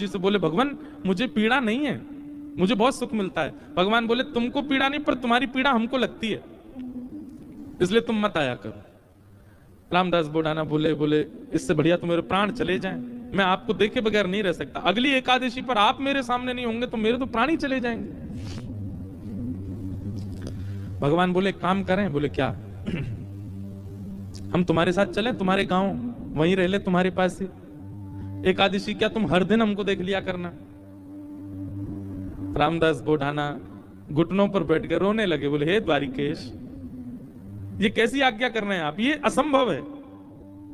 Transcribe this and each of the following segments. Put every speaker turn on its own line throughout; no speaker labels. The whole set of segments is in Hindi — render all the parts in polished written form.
जी से बोले भगवान मुझे पीड़ा नहीं है, मुझे बहुत सुख मिलता है। भगवान बोले तुमको पीड़ा नहीं, पर तुम्हारी पीड़ा हमको लगती है, इसलिए तुम मत आया करो। रामदास बोडाना बोले इससे बढ़िया तो मेरे प्राण चले जाएं, मैं आपको देखे बगैर नहीं रह सकता। अगली एकादशी पर आप मेरे सामने नहीं होंगे तो मेरे तो प्राण ही चले जाएंगे। भगवान बोले काम करें, बोले क्या? हम तुम्हारे साथ चलें, तुम्हारे गांव वहीं रह ले, तुम्हारे पास ही एकादशी क्या तुम हर दिन हमको देख लिया करना। रामदास बोडाना घुटनों पर बैठ कर रोने लगे, बोले हे द्वारिकेश, ये कैसी आज्ञा कर रहे हैं आप, ये असंभव है।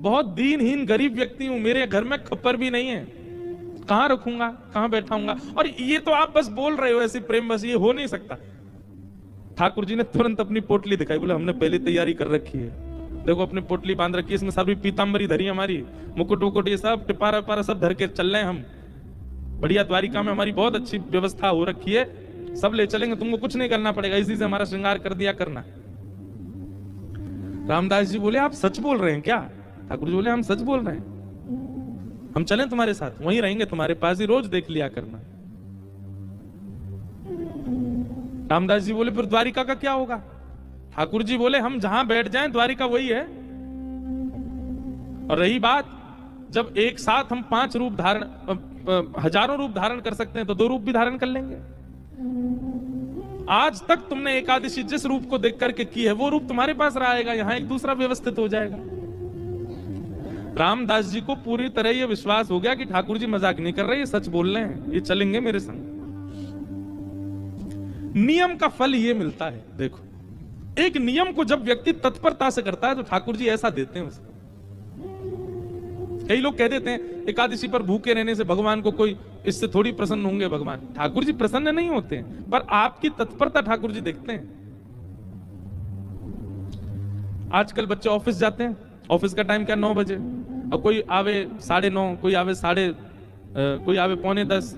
बहुत दीनहीन गरीब व्यक्ति हूं, मेरे घर में खप्पर भी नहीं है, कहां रखूंगा, कहां बैठाऊंगा, और ये तो आप बस बोल रहे हो ऐसी प्रेम बस, ये हो नहीं सकता। ठाकुर जी ने तुरंत अपनी पोटली दिखाई, बोले हमने पहले तैयारी कर रखी है, देखो अपनी पोटली बांध रखी है, इसमें सारी पीतांबरी धरी हमारी, मुकुट वुकुट ये सब टिपारा पारा सब धर के चल रहे हैं हम, बढ़िया द्वारिका में हमारी बहुत अच्छी व्यवस्था हो रखी है, सब ले चलेंगे, तुमको कुछ नहीं करना पड़ेगा, इसी से हमारा श्रृंगार कर दिया करना। रामदास जी बोले आप सच बोल रहे हैं क्या? ठाकुर जी बोले हम सच बोल रहे हैं, हम चलें तुम्हारे साथ, वहीं रहेंगे तुम्हारे पास ही, रोज देख लिया करना। रामदास जी बोले फिर द्वारिका का क्या होगा? ठाकुर जी बोले हम जहां बैठ जाएं द्वारिका वही है। और रही बात, जब एक साथ हम 5 रूप धारण, हजारों रूप धारण कर सकते हैं तो 2 रूप भी धारण कर लेंगे। आज तक तुमने एकादशी जिस रूप को देख करके की है वो रूप तुम्हारे पास रहेगा, यहां एक दूसरा व्यवस्थित हो जाएगा। रामदास जी को पूरी तरह यह विश्वास हो गया कि ठाकुर जी मजाक नहीं कर रहे, ये सच बोल रहे हैं, ये चलेंगे मेरे संग। नियम का फल ये मिलता है। देखो, एक नियम को जब व्यक्ति तत्परता से करता है तो ठाकुर जी ऐसा देते हैं उसको। कई लोग कह देते हैं एकादशी पर भूखे रहने से भगवान को कोई इससे थोड़ी प्रसन्न होंगे भगवान। ठाकुर जी प्रसन्न नहीं होते हैं, पर आपकी तत्परता ठाकुर जी देखते हैं। आजकल बच्चे ऑफिस जाते हैं, ऑफिस का टाइम क्या 9 बजे, और कोई आवे 9:30, कोई आवे कोई आवे 9:45।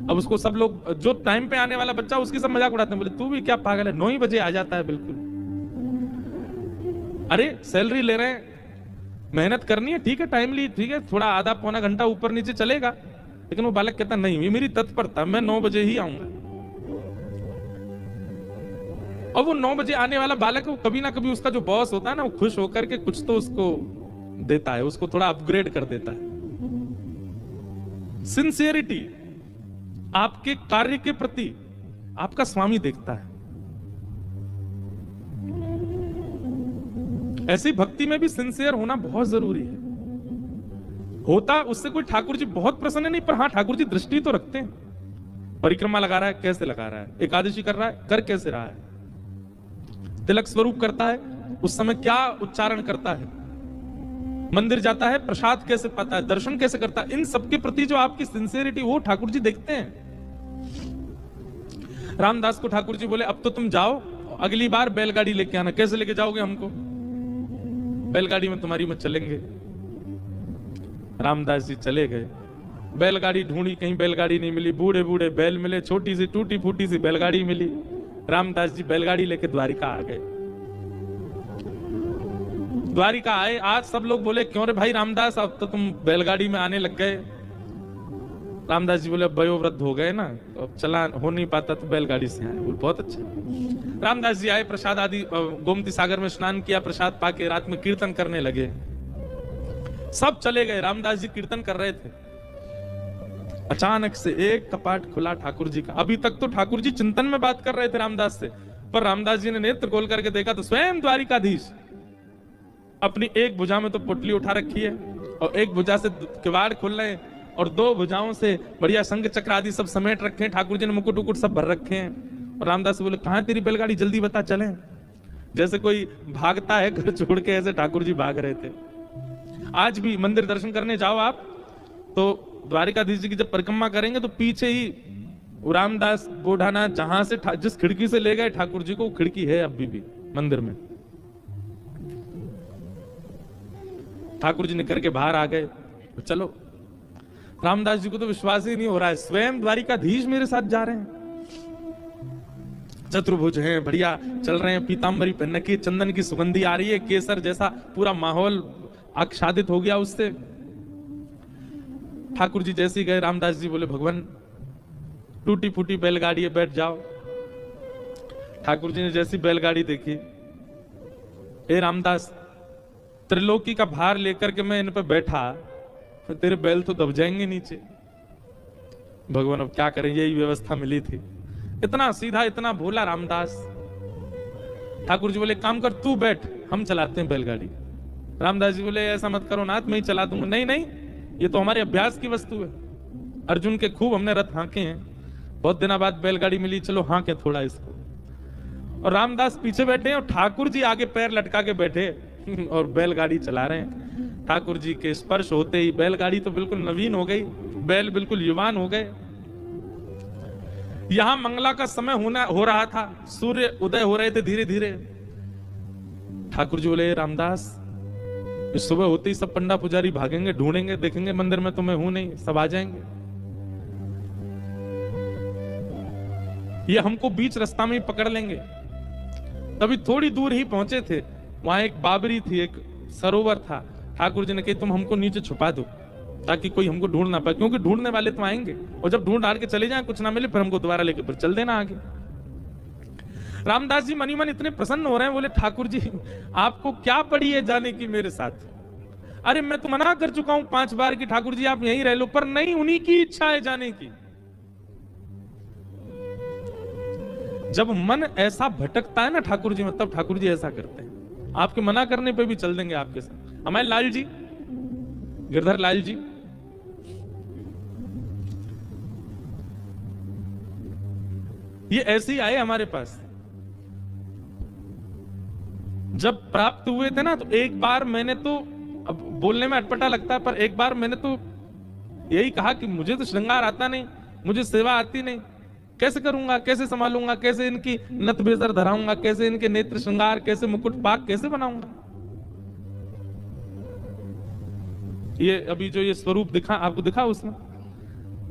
अब उसको सब लोग, जो टाइम पे आने वाला बच्चा उसकी सब मजाक उड़ाते हैं, बोले तू भी क्या पागल है, 9 ही बजे आ जाता है बिल्कुल। अरे सैलरी ले रहे हैं, मेहनत करनी है, ठीक है, टाइमली, ठीक है, थोड़ा आधा पौना घंटा ऊपर नीचे चलेगा, लेकिन वो बालक कहता नहीं, ये मेरी तत्परता, मैं 9 बजे ही आऊंगा। और वो 9 बजे आने वाला बालक कभी ना कभी उसका जो बॉस होता है ना, वो खुश होकर के कुछ तो उसको देता है, उसको थोड़ा अपग्रेड कर देता है। सिंसियरिटी आपके कार्य के प्रति आपका स्वामी देखता है। ऐसी भक्ति में भी सिंसियर होना बहुत जरूरी है। होता उससे कोई ठाकुर जी बहुत प्रसन्न नहीं, पर हाँ ठाकुर जी दृष्टि तो रखते हैं। परिक्रमा लगा रहा है, कैसे लगा रहा है, एकादशी कर रहा है, कर कैसे रहा है, तिलक स्वरूप करता है, उस समय क्या उच्चारण करता है, मंदिर जाता है, प्रसाद कैसे पाता है, दर्शन कैसे करता है, इन सबके प्रति जो आपकी सिंसियरिटी वो ठाकुर जी देखते हैं। रामदास को ठाकुर जी बोले अब तो तुम जाओ, अगली बार बैलगाड़ी लेके आना। कैसे लेके जाओगे हमको? बैलगाड़ी में तुम्हारी में चलेंगे। रामदास जी चले गए, बैलगाड़ी ढूंढी, कहीं बैलगाड़ी नहीं मिली, बूढ़े बूढ़े बैल मिले, छोटी सी टूटी फूटी सी बैलगाड़ी मिली। रामदास जी बैलगाड़ी लेके द्वारिका आ गए। द्वारिका आए, आज सब लोग बोले क्यों रे भाई रामदास, अब तो तुम बैलगाड़ी में आने लग गए। रामदास जी बोले अब वयोवृद्ध हो गए ना, तो अब चला हो नहीं पाता तो बैलगाड़ी से आए। बोले बहुत अच्छा। रामदास जी आए, प्रसाद आदि गोमती सागर में स्नान किया, प्रसाद पाके रात में कीर्तन करने लगे। सब चले गए, रामदास जी कीर्तन कर रहे थे। अचानक से एक कपाट खुला ठाकुर जी का। अभी तक तो ठाकुर जी चिंतन में बात कर रहे थे रामदास से, पर रामदास जी ने नेत्र खोल करके देखा तो स्वयं द्वारिकाधीश अपनी एक भुजा में तो पोटली उठा रखी है और एक भुजा से किवाड़ खोल रहे हैं और 2 भुजाओं से बढ़िया संग चक्र आदि सब समेट रखे हैं। ठाकुर जी ने मुकुट उकुट सब भर रखे हैं। और रामदास बोले कहां तेरी बैलगाड़ी, जल्दी बता चलें। जैसे कोई भागता है घर छोड़ के, ऐसे ठाकुर जी भाग रहे थे। आज भी मंदिर दर्शन करने जाओ आप तो द्वारिकाधीश जी की जब परिक्रमा करेंगे तो पीछे ही रामदास बोडाना जहां से जिस खिड़की से ले गए ठाकुर जी को, वो खिड़की है अभी भी मंदिर में। ठाकुर जी निकल के बाहर आ गए। तो चलो, रामदास जी को तो विश्वास ही नहीं हो रहा है, स्वयं द्वारिकाधीश मेरे साथ जा रहे हैं। चतुर्भुज हैं, बढ़िया चल रहे हैं, पीतांबरी पहन के, चंदन की सुगंधी आ रही है, केसर जैसा पूरा माहौल आच्छादित हो गया उससे। ठाकुर जी जैसे ही गए, रामदास जी बोले भगवान टूटी फूटी बैलगाड़ी है, बैठ जाओ। ठाकुर जी ने जैसी बैलगाड़ी देखी, ए रामदास, त्रिलोकी का भार लेकर के मैं इन पे बैठा, तेरे बैल तो दब जाएंगे नीचे। भगवान अब क्या करें, यही व्यवस्था मिली थी। इतना सीधा, इतना भोला रामदास। ठाकुर जी बोले काम कर, तू बैठ, हम चलाते हैं बैलगाड़ी। रामदास जी बोले ऐसा मत करो नाथ, मैं ही चला दूंगा। नहीं नहीं, ये तो हमारे अभ्यास की वस्तु है। अर्जुन के खूब हमने रथ हांके हैं, बहुत दिनों बाद बैलगाड़ी मिली, चलो हांके थोड़ा इसको। और रामदास पीछे बैठे हैं और ठाकुर जी आगे पैर लटका के बैठे और बैलगाड़ी चला रहे हैं। ठाकुर जी के स्पर्श होते ही बैलगाड़ी तो बिल्कुल नवीन हो गई, बैल बिल्कुल युवान हो गए। यहां मंगला का समय हो रहा था, सूर्य उदय हो रहे थे धीरे धीरे। ठाकुर जी बोले रामदास, इस सुबह होते ही सब पंडा पुजारी भागेंगे, ढूंढेंगे, देखेंगे मंदिर में तो मैं हूं नहीं, सब आ जाएंगे। ये हमको बीच रास्ता में ही पकड़ लेंगे। तभी थोड़ी दूर ही पहुंचे थे, वहां एक बाबरी थी, एक सरोवर था। ठाकुर जी ने कहा तुम हमको नीचे छुपा दो ताकि कोई हमको ढूंढ ना पाए, क्योंकि ढूंढने वाले तो आएंगे और जब ढूंढ डाल के चले जाएं, कुछ ना मिले, फिर हमको दोबारा लेके फिर चल देना आगे। रामदास जी मनी मन इतने प्रसन्न हो रहे हैं, बोले ठाकुर जी आपको क्या पड़ी है जाने की मेरे साथ? अरे मैं तो मना कर चुका हूं 5 बार कि ठाकुर जी आप यहीं रह लो, पर नहीं, उन्हीं की इच्छा है जाने की। जब मन ऐसा भटकता है ना ठाकुर जी में, तब ठाकुर जी ऐसा करते हैं। आपके मना करने पे भी चल देंगे आपके साथ। हमारे लाल जी, गिरधर लाल जी, ये ऐसे ही आए हमारे पास। जब प्राप्त हुए थे ना, तो एक बार मैंने तो, अब बोलने में अटपटा लगता है, पर एक बार मैंने तो यही कहा कि मुझे तो श्रृंगार आता नहीं, मुझे सेवा आती नहीं, कैसे करूंगा, कैसे संभालूंगा, कैसे इनकी नथ बेसर धराऊंगा, कैसे इनके नेत्र श्रृंगार, कैसे मुकुट पाक कैसे बनाऊंगा। ये अभी जो ये स्वरूप दिखा आपको, दिखा उसमें,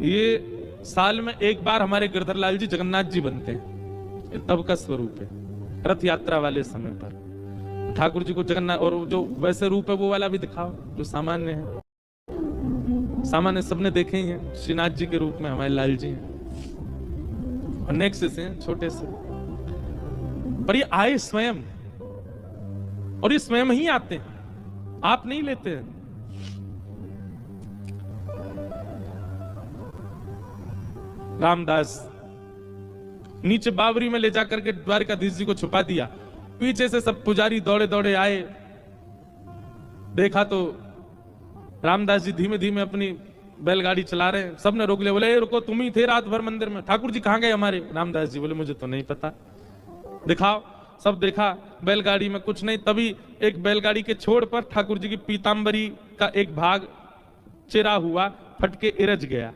ये साल में एक बार हमारे गिरधर लाल जी जगन्नाथ जी बनते हैं, ये तब का स्वरूप है। रथ यात्रा वाले समय पर ठाकुर जी को जगन्नाथ, और जो वैसे रूप है वो वाला भी दिखाओ जो सामान्य है। सामान्य सबने देखे ही हैं, श्रीनाथ जी के रूप में हमारे लाल जी हैं, और नेक्स्ट से छोटे से, पर ये आए स्वयं, और ये स्वयं ही आते हैं, आप नहीं लेते हैं। रामदास नीचे बावरी में ले जाकर के द्वारकाधीश जी को छुपा दिया। पीछे से सब पुजारी दौड़े दौड़े आए, देखा तो रामदास जी धीमे धीमे अपनी बैलगाड़ी चला रहे हैं। सबने रोक लिया, बोले रुको, तुम ही थे रात भर मंदिर में, ठाकुर जी कहां गए हमारे? रामदास जी बोले मुझे तो नहीं पता, दिखाओ। सब देखा, बैलगाड़ी में कुछ नहीं। तभी एक बैलगाड़ी के छोड़ पर ठाकुर जी की पीतांबरी का एक भाग चिरा हुआ, फटके इरज गया।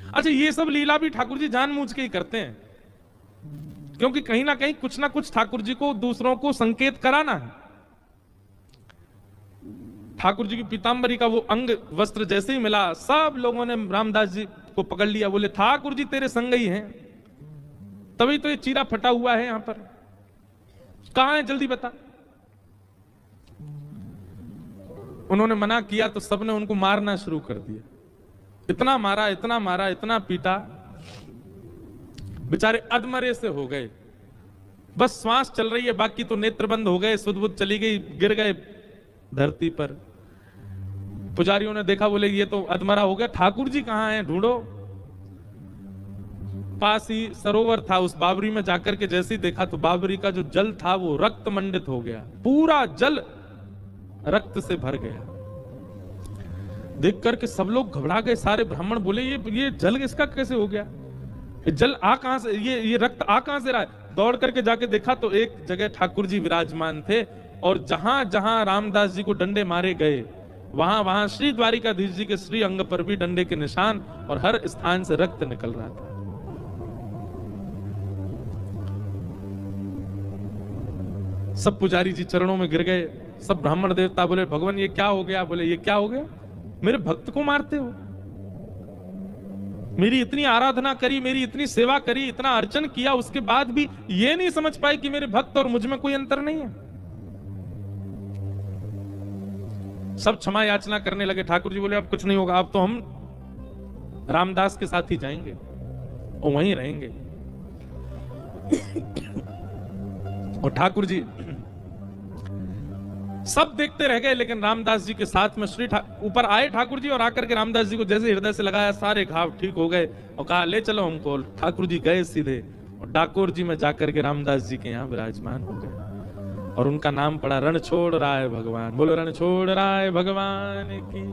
अच्छा, ये सब लीला भी ठाकुर जी जानबूझ के ही करते हैं, क्योंकि कहीं ना कहीं कुछ ना कुछ ठाकुर जी को दूसरों को संकेत कराना है। ठाकुर जी की पीतांबरी का वो अंग वस्त्र जैसे ही मिला, सब लोगों ने रामदास जी को पकड़ लिया, बोले ठाकुर जी तेरे संग ही हैं, तभी तो ये चीरा फटा हुआ है, यहां पर कहां है, जल्दी बता। उन्होंने मना किया तो सबने उनको मारना शुरू कर दिया। इतना मारा, इतना मारा, इतना पीटा, बेचारे अधमरे से हो गए, बस श्वास चल रही है, बाकी तो नेत्र बंद हो गए, सुध बुध चली गई, गिर गए धरती पर। पुजारियों ने देखा, बोले ये तो अधमरा हो गया, ठाकुर जी कहां हैं, ढूंढो। पास ही सरोवर था, उस बाबरी में जाकर के जैसे ही देखा तो बाबरी का जो जल था वो रक्त मंडित हो गया, पूरा जल रक्त से भर गया। देख करके सब लोग घबरा गए, सारे ब्राह्मण बोले ये जल इसका कैसे हो गया, ये जल आ कहां से, ये रक्त आ कहां से रहा है। दौड़ करके जाके देखा तो एक जगह ठाकुर जी विराजमान थे, और जहां जहां रामदास जी को डंडे मारे गए, वहां वहां श्री द्वारिकाधीश जी के श्री अंग पर भी डंडे के निशान, और हर स्थान से रक्त निकल रहा था। सब पुजारी जी चरणों में गिर गए, सब ब्राह्मण देवता बोले भगवान ये क्या हो गया? बोले ये क्या हो गया, मेरे भक्त को मारते हो, मेरी इतनी आराधना करी, मेरी इतनी सेवा करी, इतना अर्चन किया, उसके बाद भी ये नहीं समझ पाए कि मेरे भक्त और मुझ में कोई अंतर नहीं है। सब क्षमा याचना करने लगे। ठाकुर जी बोले अब कुछ नहीं होगा, अब तो हम रामदास के साथ ही जाएंगे और वहीं रहेंगे। और ठाकुर जी सब देखते रह गए, लेकिन रामदास जी के साथ में ऊपर आए ठाकुर जी, और आकर के रामदास जी को जैसे हृदय से लगाया, सारे घाव ठीक हो गए और कहा ले चलो हमको। ठाकुर जी गए सीधे और डाकोर जी में जाकर के रामदास जी के यहाँ विराजमान हो गए और उनका नाम पड़ा रण छोड़ राय भगवान। बोलो रण छोड़ राय भगवान की।